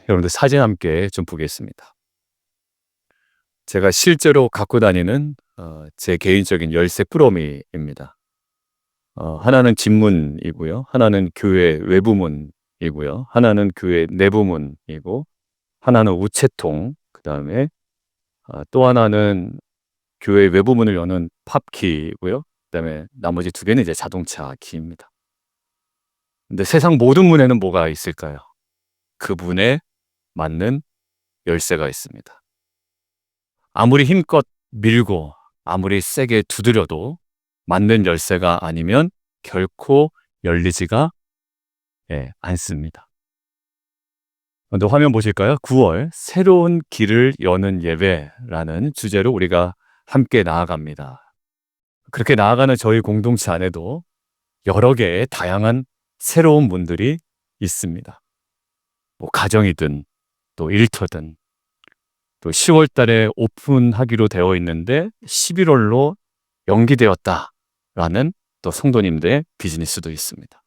여러분들 사진 함께 좀 보겠습니다. 제가 실제로 갖고 다니는 제 개인적인 열쇠 꾸러미입니다. 하나는 집문이고요. 하나는 교회 외부문이고요. 하나는 교회 내부문이고, 하나는 우체통, 그다음에 또 하나는 교회 외부문을 여는 팝키고요. 그다음에 나머지 두 개는 이제 자동차 키입니다. 근데 세상 모든 문에는 뭐가 있을까요? 그 문에 맞는 열쇠가 있습니다. 아무리 힘껏 밀고 아무리 세게 두드려도 맞는 열쇠가 아니면 결코 열리지가 않습니다. 먼저 화면 보실까요? 9월 새로운 길을 여는 예배라는 주제로 우리가 함께 나아갑니다. 그렇게 나아가는 저희 공동체 안에도 여러 개의 다양한 새로운 문들이 있습니다. 뭐 가정이든 또 일터든, 또 10월 달에 오픈하기로 되어 있는데 11월로 연기되었다라는 또 성도님들의 비즈니스도 있습니다.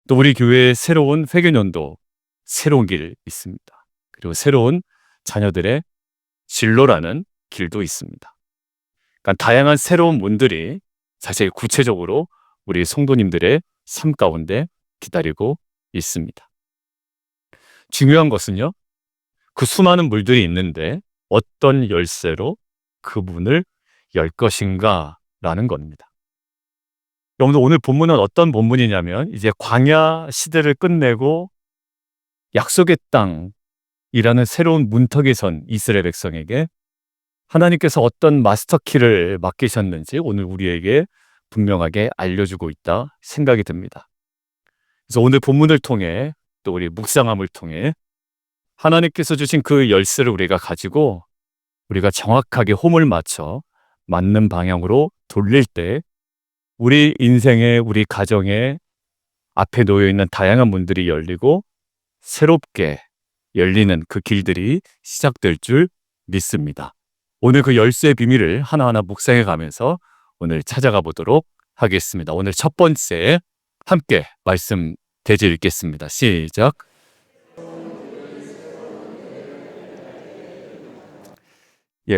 또 우리 교회의 새로운 회개년도, 새로운 길 있습니다. 그리고 새로운 자녀들의 진로라는 길도 있습니다. 그러니까 다양한 새로운 문들이 사실 구체적으로 우리 성도님들의 삶 가운데 기다리고 있습니다. 중요한 것은요, 그 수많은 문들이 있는데 어떤 열쇠로 그 문을 열 것인가라는 겁니다. 여러분들, 오늘 본문은 어떤 본문이냐면 이제 광야 시대를 끝내고 약속의 땅이라는 새로운 문턱에 선 이스라엘 백성에게 하나님께서 어떤 마스터키를 맡기셨는지 오늘 우리에게 분명하게 알려주고 있다 생각이 듭니다. 그래서 오늘 본문을 통해, 또 우리 묵상함을 통해 하나님께서 주신 그 열쇠를 우리가 가지고 우리가 정확하게 홈을 맞춰 맞는 방향으로 돌릴 때 우리 인생에, 우리 가정에 앞에 놓여 있는 다양한 문들이 열리고 새롭게 열리는 그 길들이 시작될 줄 믿습니다. 오늘 그 열쇠의 비밀을 하나하나 묵상해 가면서 오늘 찾아가 보도록 하겠습니다. 오늘 첫 번째 함께 말씀 대지 읽겠습니다. 시작.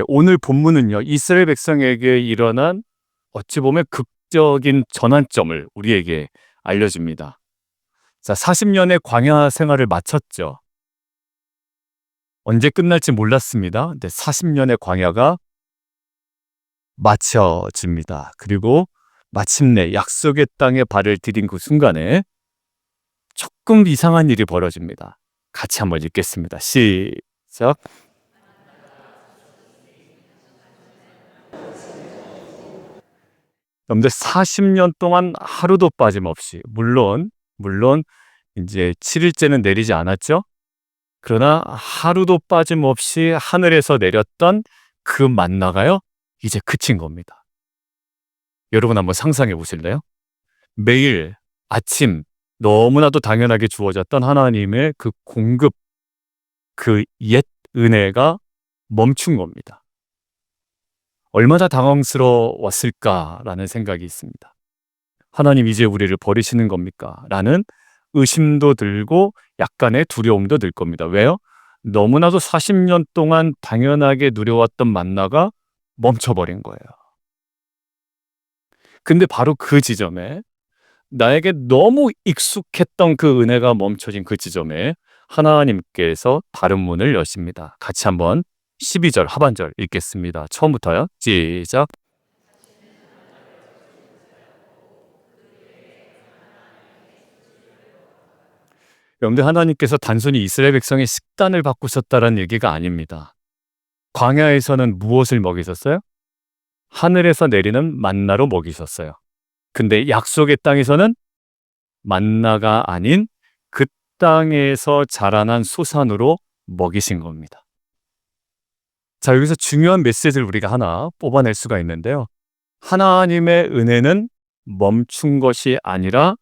오늘 본문은요, 이스라엘 백성에게 일어난 어찌 보면 극적인 전환점을 우리에게 알려줍니다. 자, 40년의 광야 생활을 마쳤죠. 언제 끝날지 몰랐습니다. 근데 40년의 광야가 마쳐집니다. 그리고 마침내 약속의 땅에 발을 디딘 그 순간에 조금 이상한 일이 벌어집니다. 같이 한번 읽겠습니다. 시작. 여러분들, 40년 동안 하루도 빠짐없이, 물론 이제 7일째는 내리지 않았죠. 그러나 하루도 빠짐없이 하늘에서 내렸던 그 만나가요, 이제 그친 겁니다. 여러분 한번 상상해 보실래요? 매일 아침 너무나도 당연하게 주어졌던 하나님의 그 공급, 그 옛 은혜가 멈춘 겁니다. 얼마나 당황스러웠을까라는 생각이 있습니다. 하나님, 이제 우리를 버리시는 겁니까? 라는 의심도 들고 약간의 두려움도 들 겁니다. 왜요? 너무나도 40년 동안 당연하게 누려왔던 만나가 멈춰버린 거예요. 근데 바로 그 지점에, 나에게 너무 익숙했던 그 은혜가 멈춰진 그 지점에 하나님께서 다른 문을 여십니다. 같이 한번 12절 하반절 읽겠습니다. 처음부터요. 시작. 여러분들, 하나님께서 단순히 이스라엘 백성의 식단을 바꾸셨다는 얘기가 아닙니다. 광야에서는 무엇을 먹이셨어요? 하늘에서 내리는 만나로 먹이셨어요. 근데 약속의 땅에서는 만나가 아닌 그 땅에서 자라난 소산으로 먹이신 겁니다. 자, 여기서 중요한 메시지를 우리가 하나 뽑아낼 수가 있는데요. 하나님의 은혜는 멈춘 것이 아니라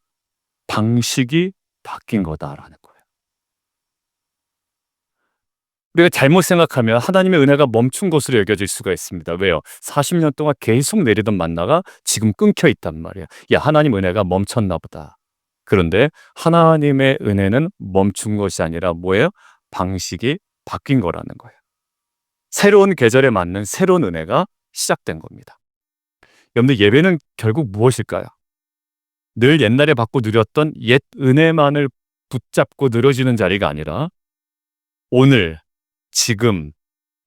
방식이 바뀐 거다라는 거예요. 우리가 잘못 생각하면 하나님의 은혜가 멈춘 것으로 여겨질 수가 있습니다. 왜요? 40년 동안 계속 내리던 만나가 지금 끊겨 있단 말이에요. 야, 하나님 은혜가 멈췄나 보다. 그런데 하나님의 은혜는 멈춘 것이 아니라 뭐예요? 방식이 바뀐 거라는 거예요. 새로운 계절에 맞는 새로운 은혜가 시작된 겁니다. 여러분들 예배는 결국 무엇일까요? 늘 옛날에 받고 누렸던 옛 은혜만을 붙잡고 늘어지는 자리가 아니라 오늘, 지금,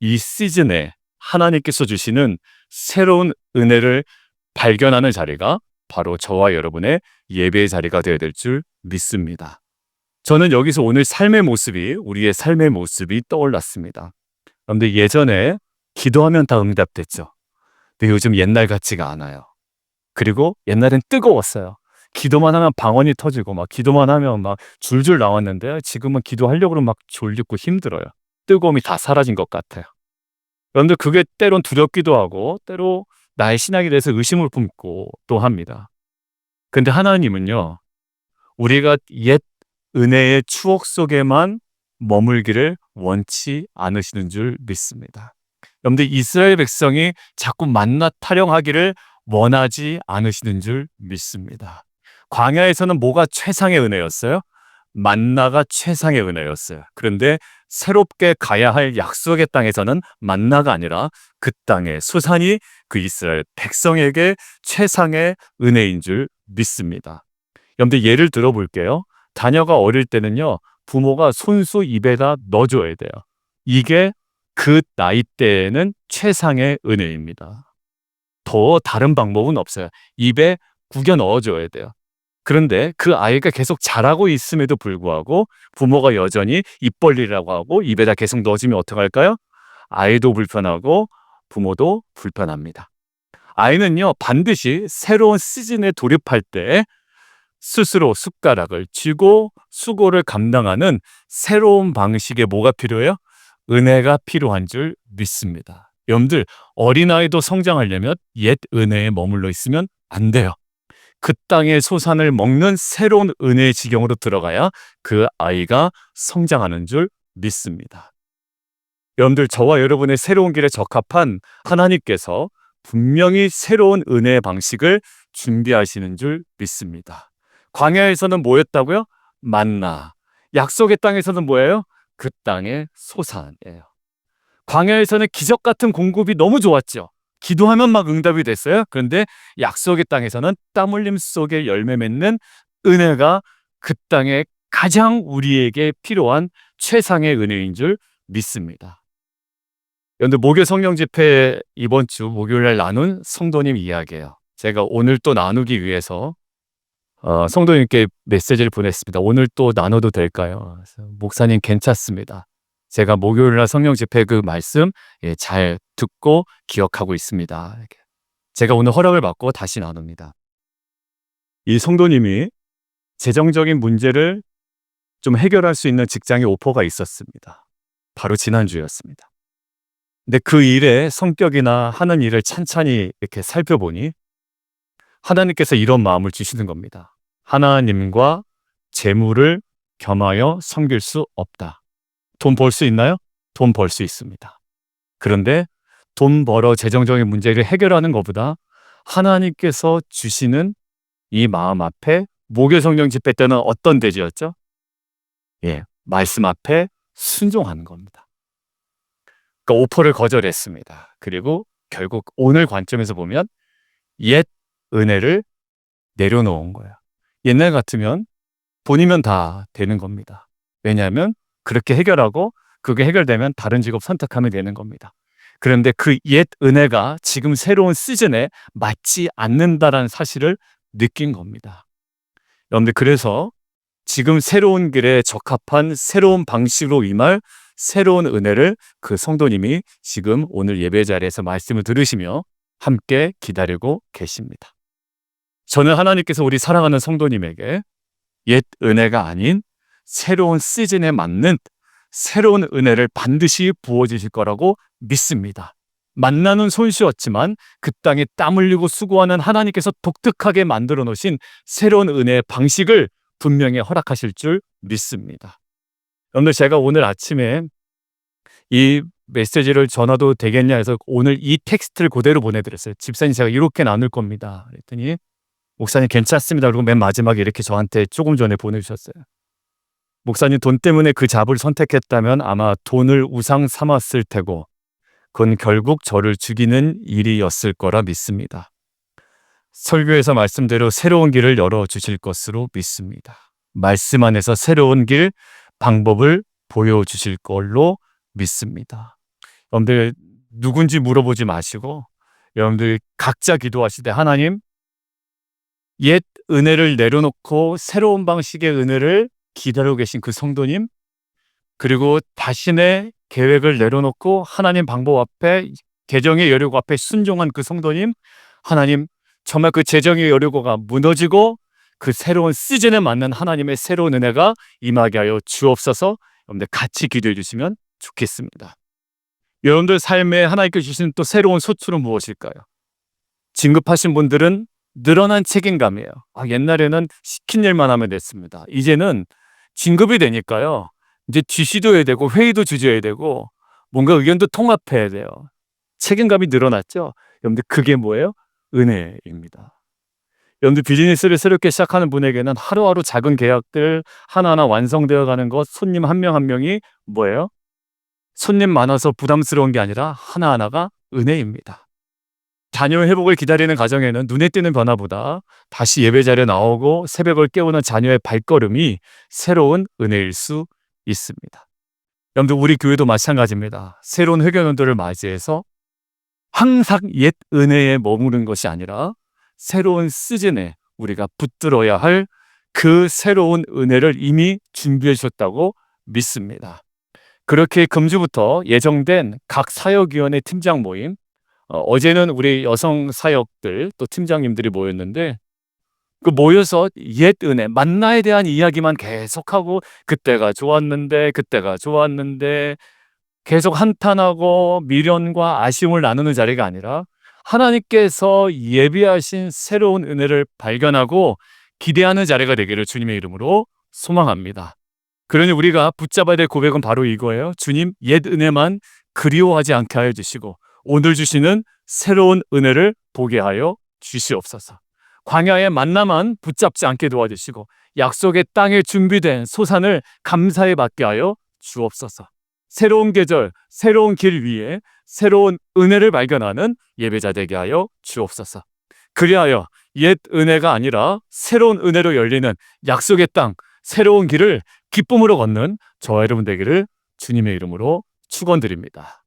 이 시즌에 하나님께서 주시는 새로운 은혜를 발견하는 자리가 바로 저와 여러분의 예배의 자리가 되어야 될 줄 믿습니다. 저는 여기서 오늘 우리의 삶의 모습이 떠올랐습니다. 그런데 예전에 기도하면 다 응답됐죠. 근데 요즘 옛날 같지가 않아요. 그리고 옛날엔 뜨거웠어요. 기도만 하면 방언이 터지고 막 기도만 하면 막 줄줄 나왔는데 지금은 기도하려고 그러면 막 졸리고 힘들어요. 뜨거움이 다 사라진 것 같아요. 그런데 그게 때론 두렵기도 하고 때로 나의 신앙에 대해서 의심을 품고 또 합니다. 근데 하나님은요, 우리가 옛 은혜의 추억 속에만 머물기를 원치 않으시는 줄 믿습니다. 여러분들 이스라엘 백성이 자꾸 만나 타령하기를 원하지 않으시는 줄 믿습니다. 광야에서는 뭐가 최상의 은혜였어요? 만나가 최상의 은혜였어요. 그런데 새롭게 가야 할 약속의 땅에서는 만나가 아니라 그 땅의 수산이 그 이스라엘 백성에게 최상의 은혜인 줄 믿습니다. 여러분들 예를 들어볼게요. 자녀가 어릴 때는요, 부모가 손수 입에다 넣어줘야 돼요. 이게 그 나이 때에는 최상의 은혜입니다. 더 다른 방법은 없어요. 입에 구겨 넣어줘야 돼요. 그런데 그 아이가 계속 자라고 있음에도 불구하고 부모가 여전히 입 벌리라고 하고 입에다 계속 넣어주면 어떡할까요? 아이도 불편하고 부모도 불편합니다. 아이는요, 반드시 새로운 시즌에 돌입할 때 스스로 숟가락을 쥐고 수고를 감당하는 새로운 방식의 뭐가 필요해요? 은혜가 필요한 줄 믿습니다. 여러분들, 어린아이도 성장하려면 옛 은혜에 머물러 있으면 안 돼요. 그 땅의 소산을 먹는 새로운 은혜의 지경으로 들어가야 그 아이가 성장하는 줄 믿습니다. 여러분들, 저와 여러분의 새로운 길에 적합한 하나님께서 분명히 새로운 은혜의 방식을 준비하시는 줄 믿습니다. 광야에서는 뭐였다고요? 만나. 약속의 땅에서는 뭐예요? 그 땅의 소산이에요. 광야에서는 기적 같은 공급이 너무 좋았죠. 기도하면 막 응답이 됐어요. 그런데 약속의 땅에서는 땀 흘림 속에 열매 맺는 은혜가 그 땅에 가장 우리에게 필요한 최상의 은혜인 줄 믿습니다. 그런데 목요 성령 집회 이번 주 목요일날 나눈 성도님 이야기예요. 제가 오늘 또 나누기 위해서 성도님께 메시지를 보냈습니다. 오늘 또 나눠도 될까요? 그래서 목사님 괜찮습니다. 제가 목요일날 성령 집회 그 말씀 잘 듣고 기억하고 있습니다. 제가 오늘 허락을 받고 다시 나눕니다. 이 성도님이 재정적인 문제를 좀 해결할 수 있는 직장에 오퍼가 있었습니다. 바로 지난주였습니다. 근데 그 일의 성격이나 하는 일을 찬찬히 이렇게 살펴보니 하나님께서 이런 마음을 주시는 겁니다. 하나님과 재물을 겸하여 섬길 수 없다. 돈 벌 수 있나요? 돈 벌 수 있습니다. 그런데 돈 벌어 재정적인 문제를 해결하는 것보다 하나님께서 주시는 이 마음 앞에 목요 성령 집회 때는 어떤 대지였죠? 말씀 앞에 순종하는 겁니다. 그러니까 오퍼를 거절했습니다. 그리고 결국 오늘 관점에서 보면 옛 은혜를 내려놓은 거예요. 옛날 같으면 돈이면 다 되는 겁니다. 왜냐하면 그렇게 해결하고 그게 해결되면 다른 직업 선택하면 되는 겁니다. 그런데 그 옛 은혜가 지금 새로운 시즌에 맞지 않는다라는 사실을 느낀 겁니다. 여러분들, 그래서 지금 새로운 길에 적합한 새로운 방식으로 임할 새로운 은혜를 그 성도님이 지금 오늘 예배 자리에서 말씀을 들으시며 함께 기다리고 계십니다. 저는 하나님께서 우리 사랑하는 성도님에게 옛 은혜가 아닌 새로운 시즌에 맞는 새로운 은혜를 반드시 부어주실 거라고 믿습니다. 만나는 손쉬웠지만 그 땅에 땀 흘리고 수고하는 하나님께서 독특하게 만들어 놓으신 새로운 은혜의 방식을 분명히 허락하실 줄 믿습니다. 여러분들, 제가 오늘 아침에 이 메시지를 전화도 되겠냐 해서 오늘 이 텍스트를 그대로 보내드렸어요. 집사님, 제가 이렇게 나눌 겁니다. 그랬더니 목사님 괜찮습니다. 그리고 맨 마지막에 이렇게 저한테 조금 전에 보내주셨어요. 목사님 돈 때문에 그 잡을 선택했다면 아마 돈을 우상 삼았을 테고 그건 결국 저를 죽이는 일이었을 거라 믿습니다. 설교에서 말씀대로 새로운 길을 열어주실 것으로 믿습니다. 말씀 안에서 새로운 길, 방법을 보여주실 걸로 믿습니다. 여러분들 누군지 물어보지 마시고 여러분들 각자 기도하실 때 하나님 옛 은혜를 내려놓고 새로운 방식의 은혜를 기다리고 계신 그 성도님 그리고 자신의 계획을 내려놓고 하나님 방법 앞에 재정의 여리고 앞에 순종한 그 성도님 하나님 정말 그 재정의 여리고가 무너지고 그 새로운 시즌에 맞는 하나님의 새로운 은혜가 임하게 하여 주옵소서. 여러분들 같이 기도해 주시면 좋겠습니다. 여러분들 삶에 하나님께 주시는 또 새로운 소출은 무엇일까요? 진급하신 분들은 늘어난 책임감이에요. 옛날에는 시킨 일만 하면 됐습니다. 이제는 진급이 되니까요. 이제 지시도 해야 되고 회의도 주저해야 되고 뭔가 의견도 통합해야 돼요. 책임감이 늘어났죠. 여러분들 그게 뭐예요? 은혜입니다. 여러분들 비즈니스를 새롭게 시작하는 분에게는 하루하루 작은 계약들 하나하나 완성되어 가는 것 손님 한 명 한 명이 뭐예요? 손님 많아서 부담스러운 게 아니라 하나하나가 은혜입니다. 자녀 회복을 기다리는 가정에는 눈에 띄는 변화보다 다시 예배 자리에 나오고 새벽을 깨우는 자녀의 발걸음이 새로운 은혜일 수 있습니다. 여러분들 우리 교회도 마찬가지입니다. 새로운 회개년도를 맞이해서 항상 옛 은혜에 머무는 것이 아니라 새로운 시즌에 우리가 붙들어야 할 그 새로운 은혜를 이미 준비해 주셨다고 믿습니다. 그렇게 금주부터 예정된 각 사역위원회 팀장 모임 어제는 우리 여성 사역들 또 팀장님들이 모였는데 그 모여서 옛 은혜 만나에 대한 이야기만 계속하고 그때가 좋았는데 계속 한탄하고 미련과 아쉬움을 나누는 자리가 아니라 하나님께서 예비하신 새로운 은혜를 발견하고 기대하는 자리가 되기를 주님의 이름으로 소망합니다. 그러니 우리가 붙잡아야 될 고백은 바로 이거예요. 주님 옛 은혜만 그리워하지 않게 하여 주시고 오늘 주시는 새로운 은혜를 보게 하여 주시옵소서. 광야의 만나만 붙잡지 않게 도와주시고 약속의 땅에 준비된 소산을 감사히 받게 하여 주옵소서. 새로운 계절, 새로운 길 위에 새로운 은혜를 발견하는 예배자 되게 하여 주옵소서. 그리하여 옛 은혜가 아니라 새로운 은혜로 열리는 약속의 땅, 새로운 길을 기쁨으로 걷는 저와 여러분 되기를 주님의 이름으로 축원드립니다.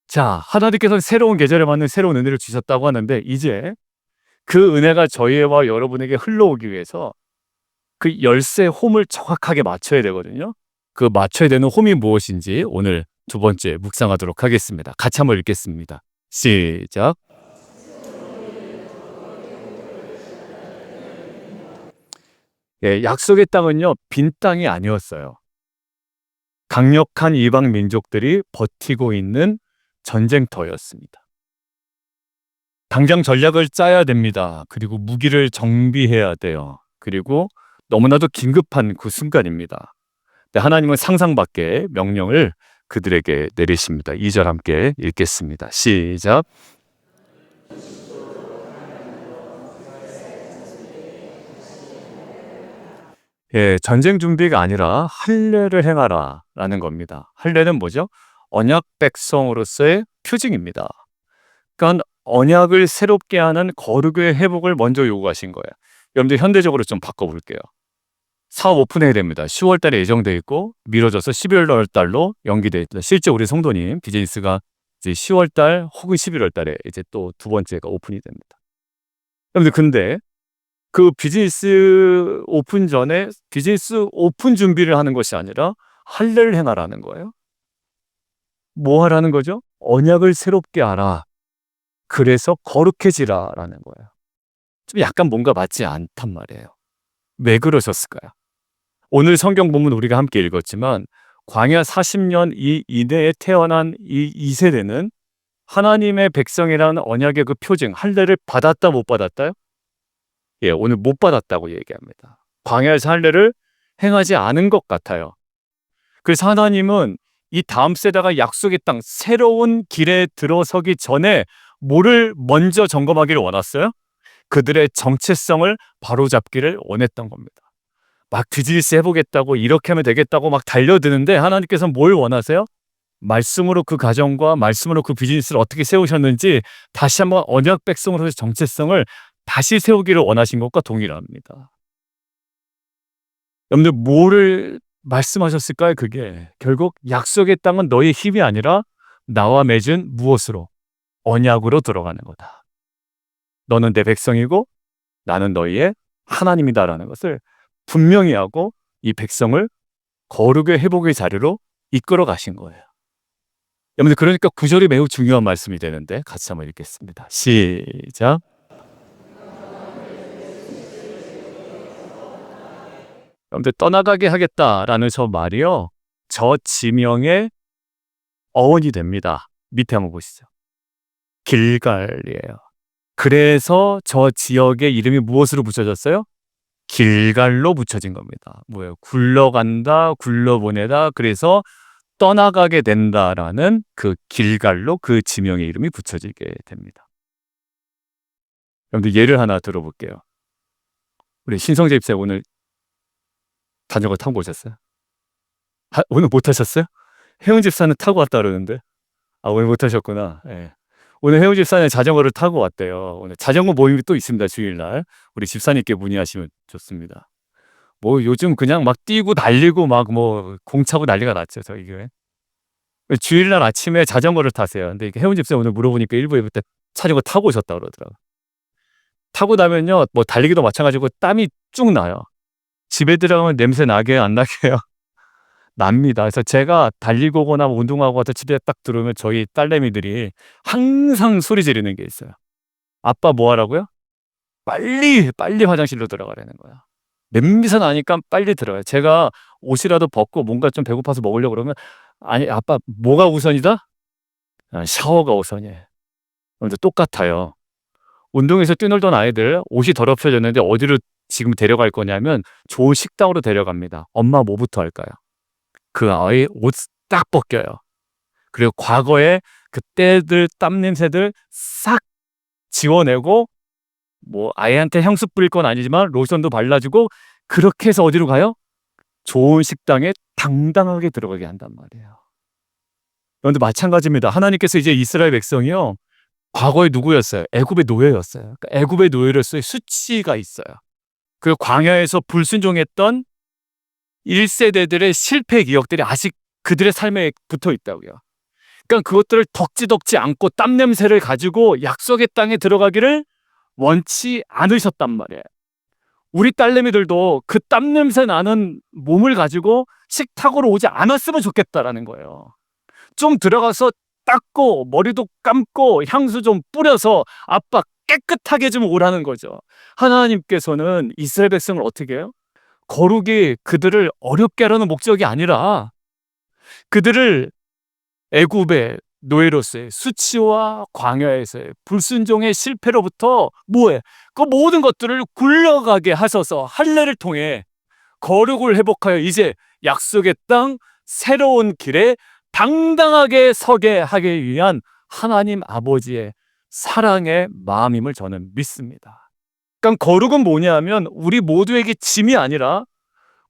자, 하나님께서 새로운 계절에 맞는 새로운 은혜를 주셨다고 하는데 이제 그 은혜가 저희와 여러분에게 흘러오기 위해서 그 열쇠 홈을 정확하게 맞춰야 되거든요. 그 맞춰야 되는 홈이 무엇인지 오늘 두 번째 묵상하도록 하겠습니다. 같이 한번 읽겠습니다. 시작. 약속의 땅은요, 빈 땅이 아니었어요. 강력한 이방 민족들이 버티고 있는 전쟁터였습니다. 당장 전략을 짜야 됩니다. 그리고 무기를 정비해야 돼요. 그리고 너무나도 긴급한 그 순간입니다. 하나님은 상상 밖의 명령을 그들에게 내리십니다. 2절 함께 읽겠습니다. 시작. 전쟁 준비가 아니라 할례를 행하라 라는 겁니다. 할례는 뭐죠? 언약 백성으로서의 표징입니다. 그러니까 언약을 새롭게 하는 거룩의 회복을 먼저 요구하신 거예요. 여러분들 현대적으로 좀 바꿔볼게요. 사업 오픈해야 됩니다. 10월 달에 예정돼 있고 미뤄져서 12월 달로 연기돼 있다. 실제 우리 성도님 비즈니스가 이제 10월 달 혹은 11월 달에 이제 또 두 번째가 오픈이 됩니다. 여러분들 근데 그 비즈니스 오픈 전에 비즈니스 오픈 준비를 하는 것이 아니라 할례를 행하라는 거예요. 뭐 하라는 거죠? 언약을 새롭게 하라. 그래서 거룩해지라라는 거예요. 좀 약간 뭔가 맞지 않단 말이에요. 왜 그러셨을까요? 오늘 성경 본문 우리가 함께 읽었지만 광야 40년 이내에 태어난 이 2세대는 하나님의 백성이라는 언약의 그 표징 할례를 받았다 못 받았다요? 오늘 못 받았다고 얘기합니다. 광야에서 할례를 행하지 않은 것 같아요. 그래서 하나님은 이 다음 세대가 약속의 땅 새로운 길에 들어서기 전에 뭐를 먼저 점검하기를 원했어요? 그들의 정체성을 바로잡기를 원했던 겁니다. 막 비즈니스 해보겠다고 이렇게 하면 되겠다고 막 달려드는데 하나님께서는 뭘 원하세요? 말씀으로 그 가정과 말씀으로 그 비즈니스를 어떻게 세우셨는지 다시 한번 언약 백성으로서의 정체성을 다시 세우기를 원하신 것과 동일합니다. 여러분들 뭐를 말씀하셨을까요? 그게 결국 약속의 땅은 너의 힘이 아니라 나와 맺은 무엇으로? 언약으로 들어가는 거다. 너는 내 백성이고 나는 너희의 하나님이다라는 것을 분명히 하고 이 백성을 거룩의 회복의 자리로 이끌어 가신 거예요. 여러분들 그러니까 9절이 매우 중요한 말씀이 되는데 같이 한번 읽겠습니다. 시작. 여러분들 떠나가게 하겠다라는 저 말이요. 저 지명의 어원이 됩니다. 밑에 한번 보시죠. 길갈이에요. 그래서 저 지역의 이름이 무엇으로 붙여졌어요? 길갈로 붙여진 겁니다. 뭐예요? 굴러간다, 굴러보내다. 그래서 떠나가게 된다라는 그 길갈로 그 지명의 이름이 붙여지게 됩니다. 여러분들 예를 하나 들어볼게요. 우리 신성재 집사 오늘 자전거 타고 오셨어요? 오늘 못 타셨어요? 혜은 집사는 타고 왔다 그러는데. 오늘 못 타셨구나. 예. 오늘 혜은 집사는 자전거를 타고 왔대요. 오늘 자전거 모임이 또 있습니다. 주일날. 우리 집사님께 문의하시면 좋습니다. 뭐 요즘 그냥 막 뛰고 달리고 막 뭐 공차고 난리가 났죠. 저희 교회. 주일날 아침에 자전거를 타세요. 근데 혜은 집사 오늘 물어보니까 일부 예배 때 자전거 타고 오셨다 그러더라고요. 타고 나면요. 뭐 달리기도 마찬가지고 땀이 쭉 나요. 집에 들어가면 냄새 나게 안 나게요? 납니다. 그래서 제가 달리고 오거나 운동하고 와서 집에 딱 들어오면 저희 딸내미들이 항상 소리 지르는 게 있어요. 아빠 뭐 하라고요? 빨리 화장실로 들어가라는 거야. 냄새 나니까 빨리 들어가요. 제가 옷이라도 벗고 뭔가 좀 배고파서 먹으려고 그러면 아니 아빠 뭐가 우선이다? 샤워가 우선이에요. 근데 똑같아요. 운동에서 뛰놀던 아이들 옷이 더럽혀졌는데 어디로 지금 데려갈 거냐면 좋은 식당으로 데려갑니다. 엄마 뭐부터 할까요? 그 아이 옷 딱 벗겨요. 그리고 과거에 그때들 땀 냄새들 싹 지워내고 뭐 아이한테 향수 뿌릴 건 아니지만 로션도 발라주고 그렇게 해서 어디로 가요? 좋은 식당에 당당하게 들어가게 한단 말이에요. 그런데 마찬가지입니다. 하나님께서 이제 이스라엘 백성이요. 과거에 누구였어요? 애굽의 노예였어요. 그러니까 애굽의 노예로서의 수치가 있어요. 그 광야에서 불순종했던 1세대들의 실패 기억들이 아직 그들의 삶에 붙어 있다고요. 그러니까 그것들을 덕지덕지 않고 땀 냄새를 가지고 약속의 땅에 들어가기를 원치 않으셨단 말이에요. 우리 딸내미들도 그 땀 냄새 나는 몸을 가지고 식탁으로 오지 않았으면 좋겠다라는 거예요. 좀 들어가서 닦고 머리도 감고 향수 좀 뿌려서 아빠 깨끗하게 좀 오라는 거죠. 하나님께서는 이스라엘 백성을 어떻게 해요? 거룩이 그들을 어렵게 하려는 목적이 아니라 그들을 애굽의 노예로서의 수치와 광야에서의 불순종의 실패로부터 뭐해? 그 모든 것들을 굴러가게 하셔서 할례를 통해 거룩을 회복하여 이제 약속의 땅 새로운 길에 당당하게 서게 하기 위한 하나님 아버지의 사랑의 마음임을 저는 믿습니다. 그러니까 거룩은 뭐냐면 우리 모두에게 짐이 아니라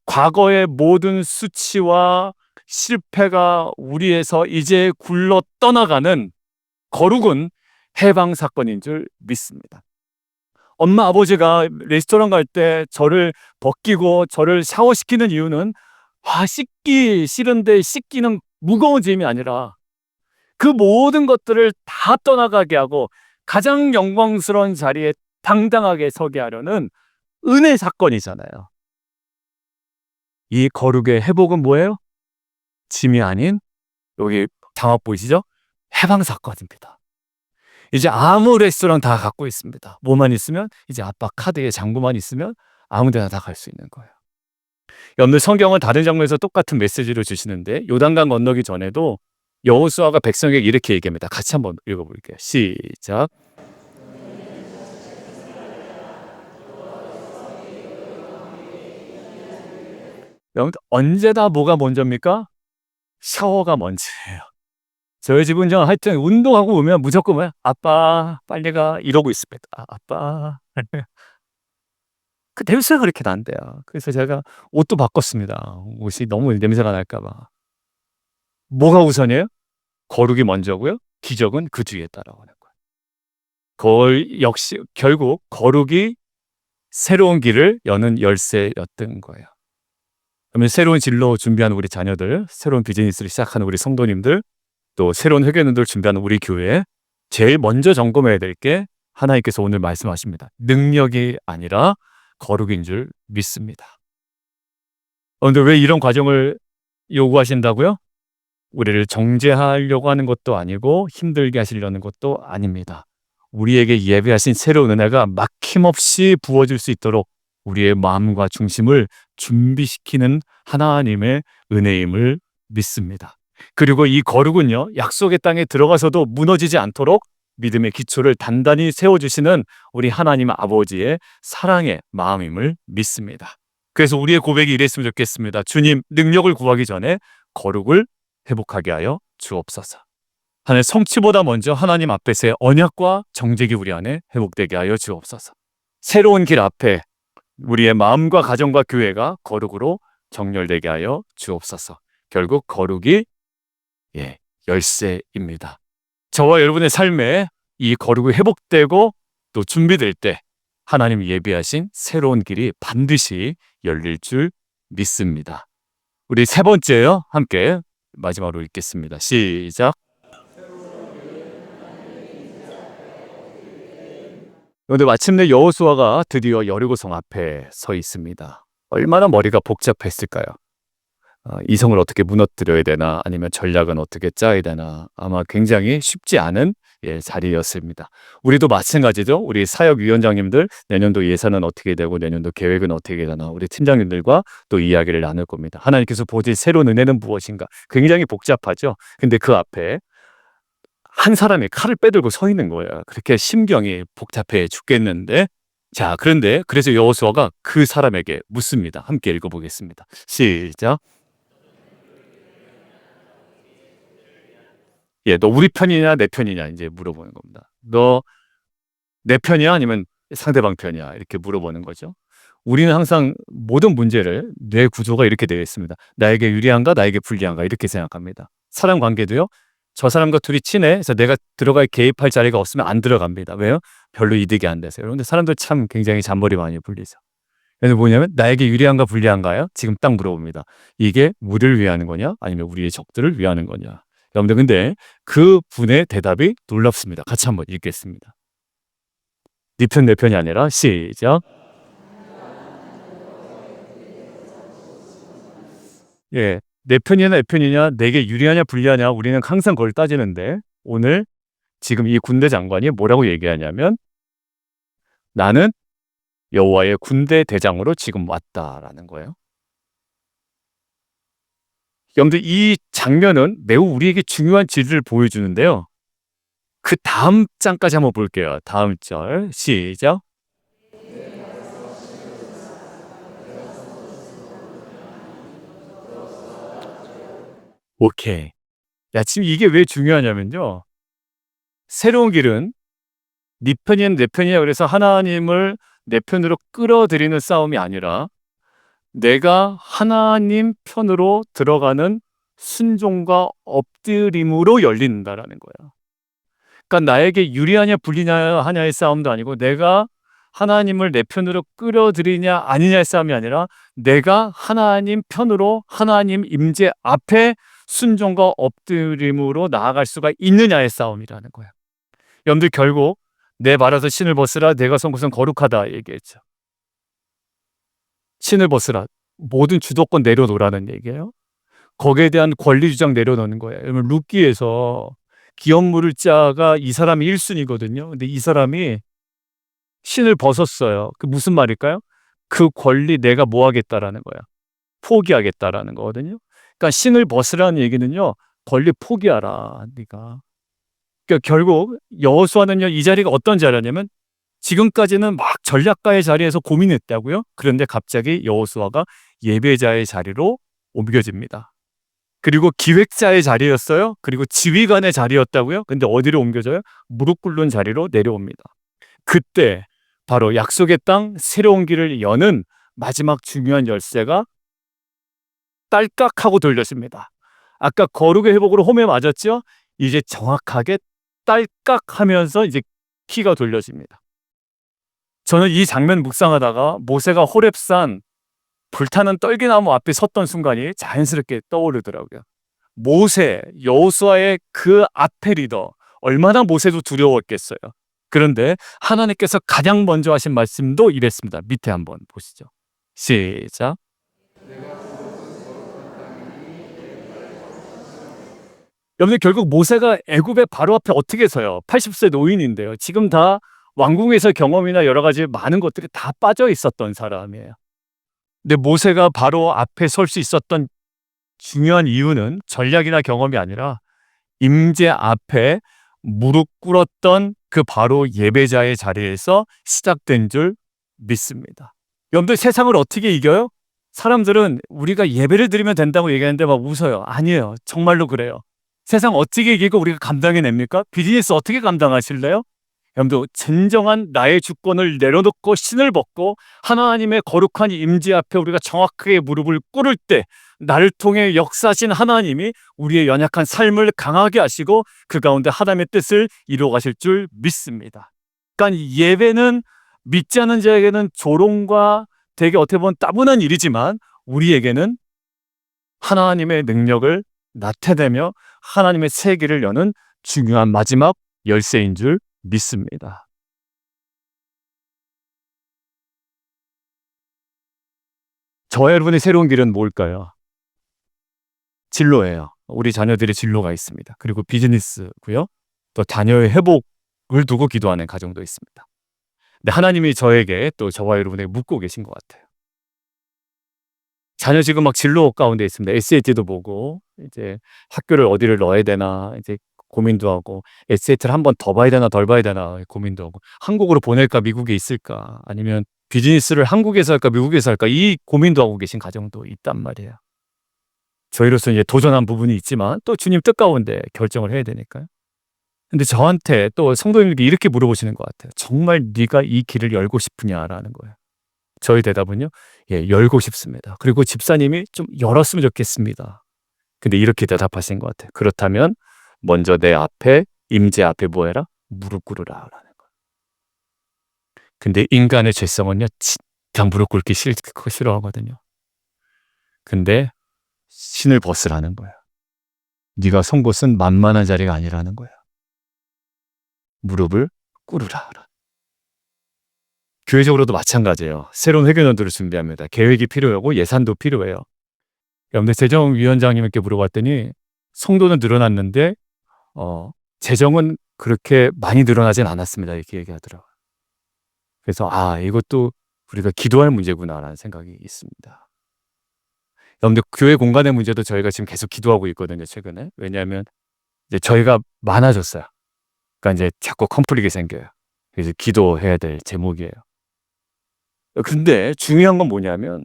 과거의 모든 수치와 실패가 우리에서 이제 굴러 떠나가는 거룩은 해방 사건인 줄 믿습니다. 엄마 아버지가 레스토랑 갈 때 저를 벗기고 저를 샤워시키는 이유는 씻기 싫은데 씻기는 무거운 짐이 아니라 그 모든 것들을 다 떠나가게 하고 가장 영광스러운 자리에 당당하게 서게 하려는 은혜 사건이잖아요. 이 거룩의 회복은 뭐예요? 짐이 아닌 여기 장막 보이시죠? 해방 사건입니다. 이제 아무 레스토랑 다 갖고 있습니다. 뭐만 있으면 이제 아빠 카드에 잔고만 있으면 아무 데나 다 갈 수 있는 거예요. 여러분들 성경은 다른 장면에서 똑같은 메시지를 주시는데 요단강 건너기 전에도 여호수아가 백성에게 이렇게 얘기합니다. 같이 한번 읽어볼게요. 시작. 여러분 언제 다 뭐가 먼저입니까? 샤워가 먼저예요. 저희 집은요, 하여튼 운동하고 오면 무조건 뭐야? 아빠, 빨리 가. 이러고 있습니다. 아빠. 그 냄새가 그렇게 난대요. 그래서 제가 옷도 바꿨습니다. 옷이 너무 냄새가 날까봐. 뭐가 우선이에요? 거룩이 먼저고요. 기적은 그 뒤에 따라오는 거예요. 역시 결국 거룩이 새로운 길을 여는 열쇠였던 거예요. 그러면 새로운 진로 준비하는 우리 자녀들, 새로운 비즈니스를 시작하는 우리 성도님들, 또 새로운 회개론들 준비하는 우리 교회, 제일 먼저 점검해야 될 게 하나님께서 오늘 말씀하십니다. 능력이 아니라 거룩인 줄 믿습니다. 그런데 왜 이런 과정을 요구하신다고요? 우리를 정죄하려고 하는 것도 아니고 힘들게 하시려는 것도 아닙니다. 우리에게 예배하신 새로운 은혜가 막힘없이 부어질 수 있도록 우리의 마음과 중심을 준비시키는 하나님의 은혜임을 믿습니다. 그리고 이 거룩은요, 약속의 땅에 들어가서도 무너지지 않도록 믿음의 기초를 단단히 세워주시는 우리 하나님 아버지의 사랑의 마음임을 믿습니다. 그래서 우리의 고백이 이랬으면 좋겠습니다. 주님, 능력을 구하기 전에 거룩을 회복하게 하여 주옵소서. 하나님, 성취보다 먼저 하나님 앞에서의 언약과 정직이 우리 안에 회복되게 하여 주옵소서. 새로운 길 앞에 우리의 마음과 가정과 교회가 거룩으로 정렬되게 하여 주옵소서. 결국 거룩이 열쇠입니다. 저와 여러분의 삶에 이 거룩이 회복되고 또 준비될 때 하나님 예비하신 새로운 길이 반드시 열릴 줄 믿습니다. 우리 세 번째요. 함께 마지막으로 읽겠습니다. 시작. 그런데 마침내 여호수아가 드디어 여리고성 앞에 서 있습니다. 얼마나 머리가 복잡했을까요? 이 성을 어떻게 무너뜨려야 되나, 아니면 전략은 어떻게 짜야 되나, 아마 굉장히 쉽지 않은 자리였습니다. 우리도 마찬가지죠. 우리 사역위원장님들 내년도 예산은 어떻게 되고 내년도 계획은 어떻게 되나, 우리 팀장님들과 또 이야기를 나눌 겁니다. 하나님께서 보실 새로운 은혜는 무엇인가, 굉장히 복잡하죠. 근데 그 앞에 한 사람이 칼을 빼들고 서 있는 거예요. 그렇게 심경이 복잡해 죽겠는데, 자, 그런데 그래서 여호수아가 그 사람에게 묻습니다. 함께 읽어보겠습니다. 시작. 너 우리 편이냐 내 편이냐 이제 물어보는 겁니다. 너 내 편이야 아니면 상대방 편이야, 이렇게 물어보는 거죠. 우리는 항상 모든 문제를 뇌 구조가 이렇게 되어 있습니다. 나에게 유리한가 나에게 불리한가 이렇게 생각합니다. 사람 관계도요. 저 사람과 둘이 친해, 그래서 내가 들어갈 개입할 자리가 없으면 안 들어갑니다. 왜요? 별로 이득이 안 돼서요. 그런데 사람들 참 굉장히 잔머리 많이 굴리죠. 그래서 뭐냐면 나에게 유리한가 불리한가요? 지금 딱 물어봅니다. 이게 우리를 위하는 거냐 아니면 우리의 적들을 위하는 거냐. 여러분들, 근데 그 분의 대답이 놀랍습니다. 같이 한번 읽겠습니다. 네 편 내 편이 아니라 시작. 내 편이냐 내 편이냐, 내게 유리하냐 불리하냐, 우리는 항상 그걸 따지는데 오늘 지금 이 군대 장관이 뭐라고 얘기하냐면 나는 여호와의 군대 대장으로 지금 왔다라는 거예요. 여러분들, 이 장면은 매우 우리에게 중요한 진리를 보여주는데요. 그 다음 장까지 한번 볼게요. 다음 절 시작. 오케이. 야, 지금 이게 왜 중요하냐면요. 새로운 길은 네 편이야 내 편이야 그래서 하나님을 내 편으로 끌어들이는 싸움이 아니라 내가 하나님 편으로 들어가는 순종과 엎드림으로 열린다라는 거야. 그러니까 나에게 유리하냐 불리냐 하냐의 싸움도 아니고 내가 하나님을 내 편으로 끌어들이냐 아니냐의 싸움이 아니라 내가 하나님 편으로 하나님 임재 앞에 순종과 엎드림으로 나아갈 수가 있느냐의 싸움이라는 거야. 여러분들, 결국 내 발에서 신을 벗으라 내가 선 곳은 거룩하다 얘기했죠. 신을 벗으라, 모든 주도권 내려놓으라는 얘기예요. 거기에 대한 권리 주장 내려놓는 거예요. 여러분, 룻기에서 기업물을 자가 이 사람이 1순위거든요. 근데 이 사람이 신을 벗었어요. 그 무슨 말일까요? 그 권리 내가 뭐 하겠다라는 거야. 포기하겠다라는 거거든요. 그러니까 신을 벗으라는 얘기는요. 권리 포기하라, 네가. 그러니까 결국 여호수아는요, 이 자리가 어떤 자리냐면 지금까지는 막 전략가의 자리에서 고민했다고요. 그런데 갑자기 여호수아가 예배자의 자리로 옮겨집니다. 그리고 기획자의 자리였어요. 그리고 지휘관의 자리였다고요. 근데 어디로 옮겨져요? 무릎 꿇는 자리로 내려옵니다. 그때 바로 약속의 땅 새로운 길을 여는 마지막 중요한 열쇠가 딸깍하고 돌려집니다. 아까 거룩의 회복으로 홈에 맞았죠? 이제 정확하게 딸깍하면서 이제 키가 돌려집니다. 저는 이 장면 묵상하다가 모세가 호렙산 불타는 떨기나무 앞에 섰던 순간이 자연스럽게 떠오르더라고요. 모세, 여호수아의 그 앞에 리더, 얼마나 모세도 두려웠겠어요. 그런데 하나님께서 가장 먼저 하신 말씀도 이랬습니다. 밑에 한번 보시죠. 시작. 여러분들 결국 모세가 애굽의 바로 앞에 어떻게 서요? 80세 노인인데요. 지금 다 왕궁에서 경험이나 여러 가지 많은 것들이 다 빠져 있었던 사람이에요. 근데 모세가 바로 앞에 설 수 있었던 중요한 이유는 전략이나 경험이 아니라 임재 앞에 무릎 꿇었던 그 바로 예배자의 자리에서 시작된 줄 믿습니다. 여러분들 세상을 어떻게 이겨요? 사람들은 우리가 예배를 드리면 된다고 얘기하는데 막 웃어요. 아니에요. 정말로 그래요. 세상 어떻게 이기고 우리가 감당해냅니까? 비즈니스 어떻게 감당하실래요? 여러분들 진정한 나의 주권을 내려놓고 신을 벗고 하나님의 거룩한 임재 앞에 우리가 정확하게 무릎을 꿇을 때 나를 통해 역사하신 하나님이 우리의 연약한 삶을 강하게 하시고 그 가운데 하나님의 뜻을 이루어 가실 줄 믿습니다. 그러니까 예배는 믿지 않는 자에게는 조롱과 되게 어떻게 보면 따분한 일이지만 우리에게는 하나님의 능력을 나타내며 하나님의 세계를 여는 중요한 마지막 열쇠인 줄 믿습니다. 저와 여러분의 새로운 길은 뭘까요? 진로예요. 우리 자녀들의 진로가 있습니다. 그리고 비즈니스고요. 또 자녀의 회복을 두고 기도하는 가정도 있습니다. 근데 하나님이 저에게 또 저와 여러분에게 묻고 계신 것 같아요. 자녀 지금 막 진로 가운데 있습니다. SAT도 보고 이제 학교를 어디를 넣어야 되나 이제 고민도 하고 SAT를 한 번 더 봐야 되나 덜 봐야 되나 고민도 하고 한국으로 보낼까 미국에 있을까 아니면 비즈니스를 한국에서 할까 미국에서 할까 이 고민도 하고 계신 가정도 있단 말이에요. 저희로서 이제 도전한 부분이 있지만 또 주님 뜻 가운데 결정을 해야 되니까요. 근데 저한테 또 성도님들께 이렇게 물어보시는 것 같아요. 정말 네가 이 길을 열고 싶으냐라는 거예요. 저희 대답은요. 예, 열고 싶습니다. 그리고 집사님이 좀 열었으면 좋겠습니다. 근데 이렇게 대답하신 것 같아요. 그렇다면 먼저 내 앞에 임재 앞에 뭐 해라? 무릎 꿇으라라는 거예요. 근데 인간의 죄성은요. 진짜 무릎 꿇기 싫어하거든요. 근데 신을 벗으라는 거예요. 네가 선 곳은 만만한 자리가 아니라는 거예요. 무릎을 꿇으라. 교회적으로도 마찬가지예요. 새로운 회계연도를 준비합니다. 계획이 필요하고 예산도 필요해요. 여러분들 재정위원장님께 물어봤더니 성도는 늘어났는데 재정은 그렇게 많이 늘어나진 않았습니다. 이렇게 얘기하더라고요. 그래서 이것도 우리가 기도할 문제구나라는 생각이 있습니다. 여러분들 교회 공간의 문제도 저희가 지금 계속 기도하고 있거든요. 최근에. 왜냐하면 이제 저희가 많아졌어요. 그러니까 이제 자꾸 컴플릭이 생겨요. 그래서 기도해야 될 제목이에요. 근데 중요한 건 뭐냐면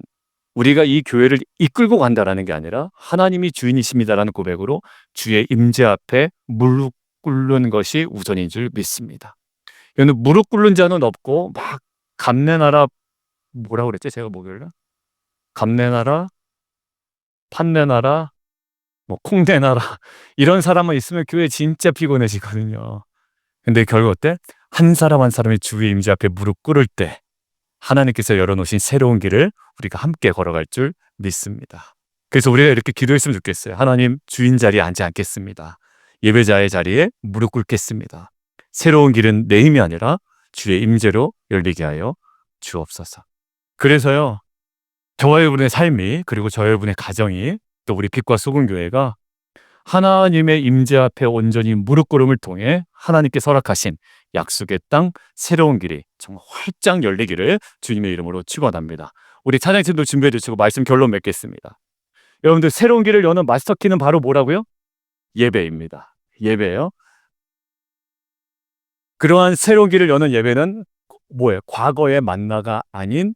우리가 이 교회를 이끌고 간다라는 게 아니라 하나님이 주인이십니다라는 고백으로 주의 임재 앞에 무릎 꿇는 것이 우선인 줄 믿습니다. 여기는 무릎 꿇는 자는 없고 막 감내나라 뭐라고 그랬지? 제가 목요일날? 감내나라, 판내나라, 뭐 콩내나라 이런 사람만 있으면 교회 진짜 피곤해지거든요. 근데 결국 어때? 한 사람 한 사람이 주의 임재 앞에 무릎 꿇을 때 하나님께서 열어놓으신 새로운 길을 우리가 함께 걸어갈 줄 믿습니다. 그래서 우리가 이렇게 기도했으면 좋겠어요. 하나님 주인 자리에 앉지 않겠습니다. 예배자의 자리에 무릎 꿇겠습니다. 새로운 길은 내 힘이 아니라 주의 임재로 열리게 하여 주옵소서. 그래서요. 저와 여러분의 삶이 그리고 저와 여러분의 가정이 또 우리 빛과 소금 교회가 하나님의 임재 앞에 온전히 무릎 꿇음을 통해 하나님께 허락하신 약속의 땅 새로운 길이 정말 활짝 열리기를 주님의 이름으로 축원합니다. 우리 찬양팀도 준비해 주시고 말씀 결론 맺겠습니다. 여러분들 새로운 길을 여는 마스터키는 바로 뭐라고요? 예배입니다. 예배예요. 그러한 새로운 길을 여는 예배는 뭐예요? 과거의 만나가 아닌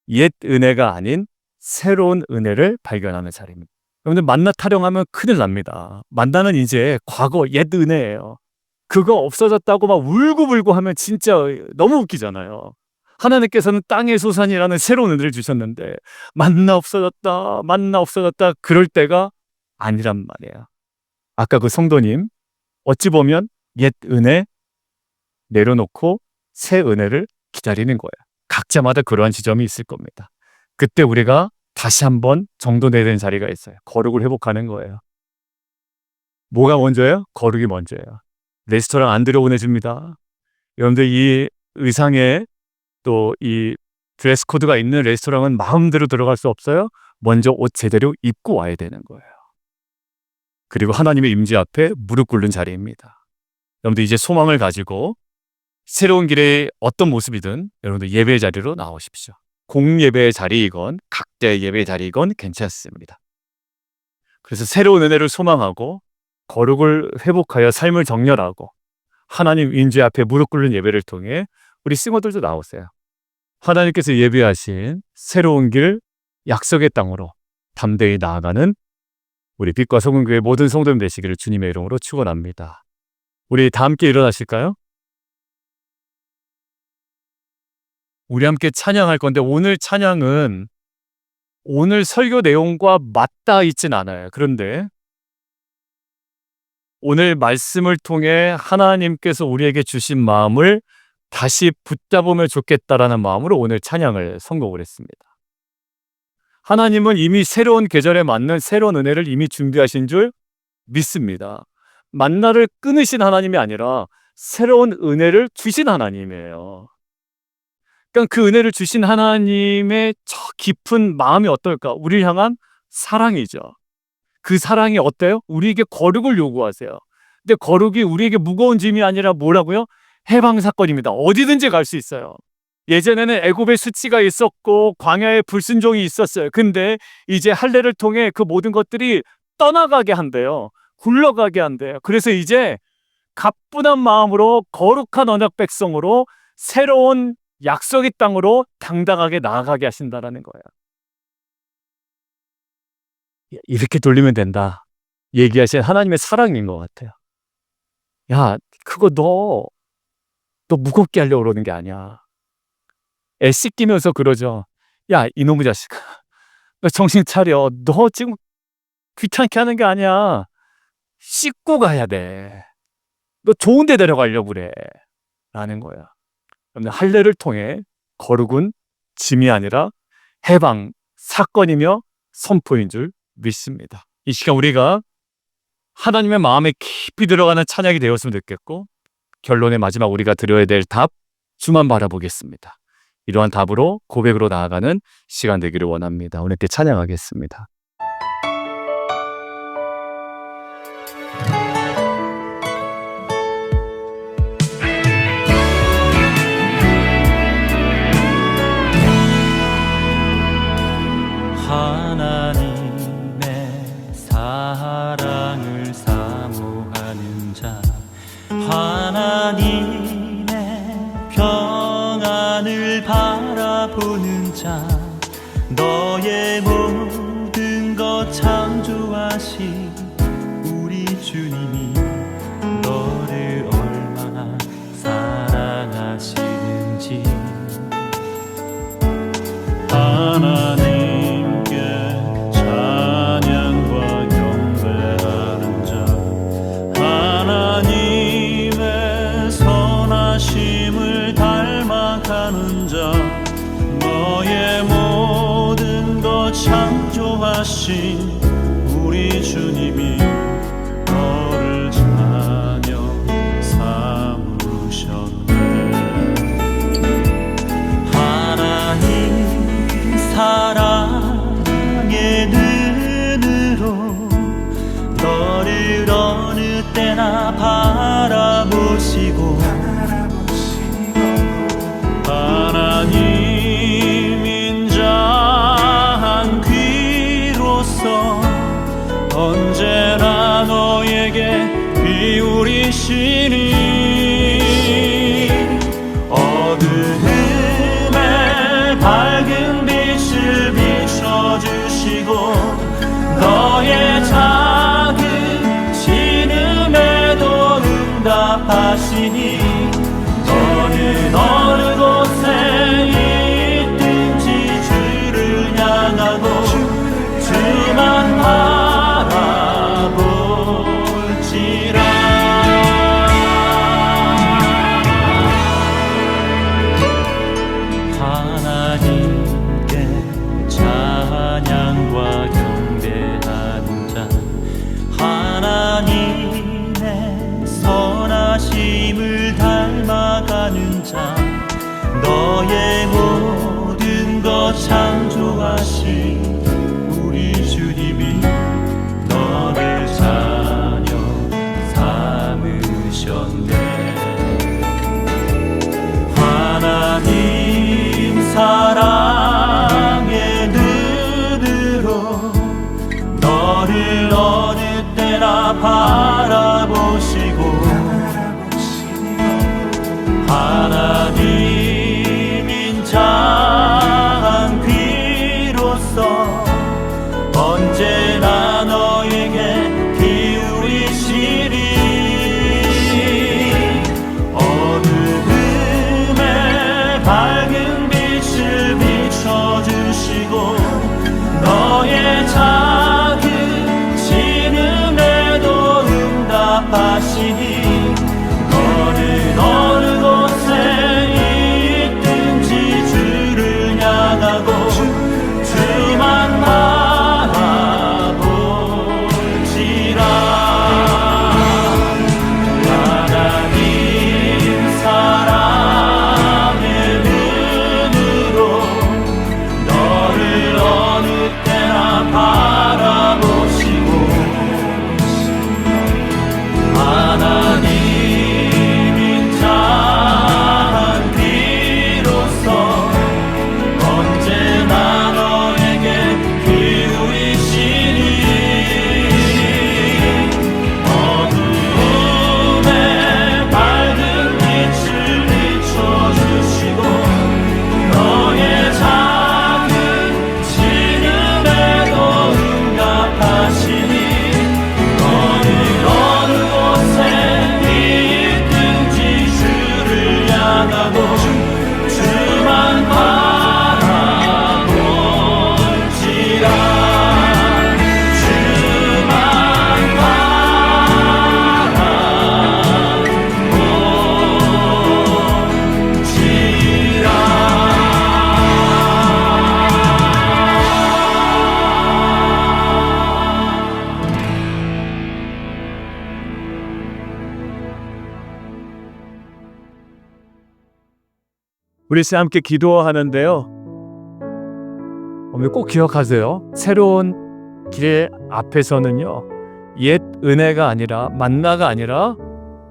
옛 은혜가 아닌 새로운 은혜를 발견하는 자리입니다. 여러분들 만나 타령하면 큰일 납니다. 만나는 이제 과거 옛 은혜예요. 그거 없어졌다고 막 울고불고 하면 진짜 너무 웃기잖아요. 하나님께서는 땅의 소산이라는 새로운 은혜를 주셨는데 만나 없어졌다 그럴 때가 아니란 말이에요. 아까 그 성도님 어찌 보면 옛 은혜 내려놓고 새 은혜를 기다리는 거예요. 각자마다 그러한 지점이 있을 겁니다. 그때 우리가 다시 한번 정돈해야 되는 자리가 있어요. 거룩을 회복하는 거예요. 뭐가 먼저예요? 거룩이 먼저예요. 레스토랑 안 들여보내줍니다. 여러분들 이 의상에 또 이 드레스 코드가 있는 레스토랑은 마음대로 들어갈 수 없어요. 먼저 옷 제대로 입고 와야 되는 거예요. 그리고 하나님의 임재 앞에 무릎 꿇는 자리입니다. 여러분들 이제 소망을 가지고 새로운 길의 어떤 모습이든 여러분들 예배의 자리로 나오십시오. 공예배의 자리이건 각자의 예배의 자리이건 괜찮습니다. 그래서 새로운 은혜를 소망하고 거룩을 회복하여 삶을 정렬하고 하나님 임재 앞에 무릎 꿇는 예배를 통해 우리 싱어들도 나오세요. 하나님께서 예비하신 새로운 길 약속의 땅으로 담대히 나아가는 우리 빛과 소금교회 모든 성도님 되시기를 주님의 이름으로 축원합니다. 우리 다 함께 일어나실까요? 우리 함께 찬양할 건데 오늘 찬양은 오늘 설교 내용과 맞닿아 있진 않아요. 그런데 오늘 말씀을 통해 하나님께서 우리에게 주신 마음을 다시 붙잡으면 좋겠다라는 마음으로 오늘 찬양을 선곡을 했습니다. 하나님은 이미 새로운 계절에 맞는 새로운 은혜를 이미 준비하신 줄 믿습니다. 만나를 끊으신 하나님이 아니라 새로운 은혜를 주신 하나님이에요. 그러니까 그 은혜를 주신 하나님의 저 깊은 마음이 어떨까? 우리를 향한 사랑이죠. 그 사랑이 어때요? 우리에게 거룩을 요구하세요. 근데 거룩이 우리에게 무거운 짐이 아니라 뭐라고요? 해방 사건입니다. 어디든지 갈 수 있어요. 예전에는 애굽의 수치가 있었고 광야의 불순종이 있었어요. 근데 이제 할례를 통해 그 모든 것들이 떠나가게 한대요. 굴러가게 한대요. 그래서 이제 가뿐한 마음으로 거룩한 언약 백성으로 새로운 약속의 땅으로 당당하게 나아가게 하신다라는 거예요. 이렇게 돌리면 된다. 얘기하신 하나님의 사랑인 것 같아요. 야, 그거 너 무겁게 하려고 그러는 게 아니야. 애 씻기면서 그러죠. 야, 이놈의 자식아. 너 정신 차려. 너 지금 귀찮게 하는 게 아니야. 씻고 가야 돼. 너 좋은 데 데려가려고 그래. 라는 거야. 여러분, 할례를 통해 거룩은 짐이 아니라 해방, 사건이며 선포인 줄 믿습니다. 이 시간 우리가 하나님의 마음에 깊이 들어가는 찬양이 되었으면 좋겠고 결론의 마지막 우리가 드려야 될 답, 주만 바라보겠습니다. 이러한 답으로 고백으로 나아가는 시간 되기를 원합니다. 오늘 때 찬양하겠습니다. 하나님의 사랑을 사모하는 자, 하나님의 평안을 바라보는 자, 너의 모든 것 창조하신 우리 주님이 너를 얼마나 사랑하시는지. 하나님께 찬양과 경배하는 자, 하나님의 선하심을 닮아가는 자, 너의 모든 것 창조하신 우리 주님이 너를 자녀 삼으셨네. 하나님 사랑의 눈으로 너를 어느 때나 바라보시고, 하나님 인자한 귀로서 언제나 너에게 비우리시니, 어두움에 밝은 빛을 비춰주시고 너의 작은 신음에도 응답하시니 너는 어느 곳에 있든지 주를 향하고 주만 바라볼지라. 하나님께 찬양과 경배하는 자, 하나님의 선하심을 닮아가는 자, 너의 모든 것 창조하신 우리 주님이 너를 자녀 삼으셨네. 하나님 사랑의 눈으로 너를 어느 때나 바라보시고 하나님 인자한 귀로서 언제나 너에게 기울이시리. 어두움에 밝은 빛을 비춰주시고 너의 작은 신음에도 응답하시니 너는 어느 곳에 있든지 주를 향하고 주만 바라볼지라. 하나님 사랑의 눈으로 너를 어느 때나 바라보시고 하나님 인자한 귀로서 언제나 너에게 기울이시니 어두움에 밝은 빛을 비춰주시고 너의 작은 신음에도 응답하시니 너는 어느 곳에 있든지 주를 향하고 주만 바라볼지라. 주만 우리 함께 기도하는데요. 오늘 꼭 기억하세요. 새로운 길의 앞에서는요, 옛 은혜가 아니라 만나가 아니라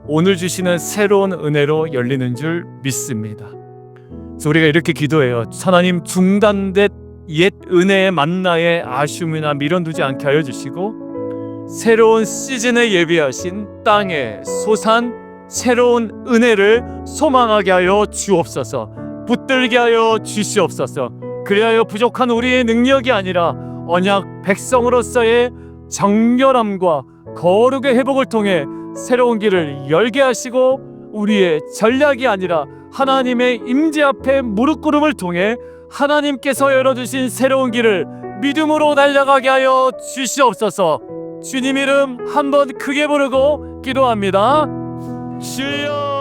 오늘 주시는 새로운 은혜로 열리는 줄 믿습니다. 그래서 우리가 이렇게 기도해요. 하나님, 중단된 옛 은혜의 만나에 아쉬움이나 미련 두지 않게 하여 주시고 새로운 시즌에 예비하신 땅에 솟한 새로운 은혜를 소망하게 하여 주옵소서. 붙들게 하여 주시옵소서. 그리하여 부족한 우리의 능력이 아니라 언약 백성으로서의 정결함과 거룩의 회복을 통해 새로운 길을 열게 하시고 우리의 전략이 아니라 하나님의 임재 앞에 무릎 꿇음을 통해 하나님께서 열어주신 새로운 길을 믿음으로 달려가게 하여 주시옵소서. 주님 이름 한번 크게 부르고 기도합니다. 주여.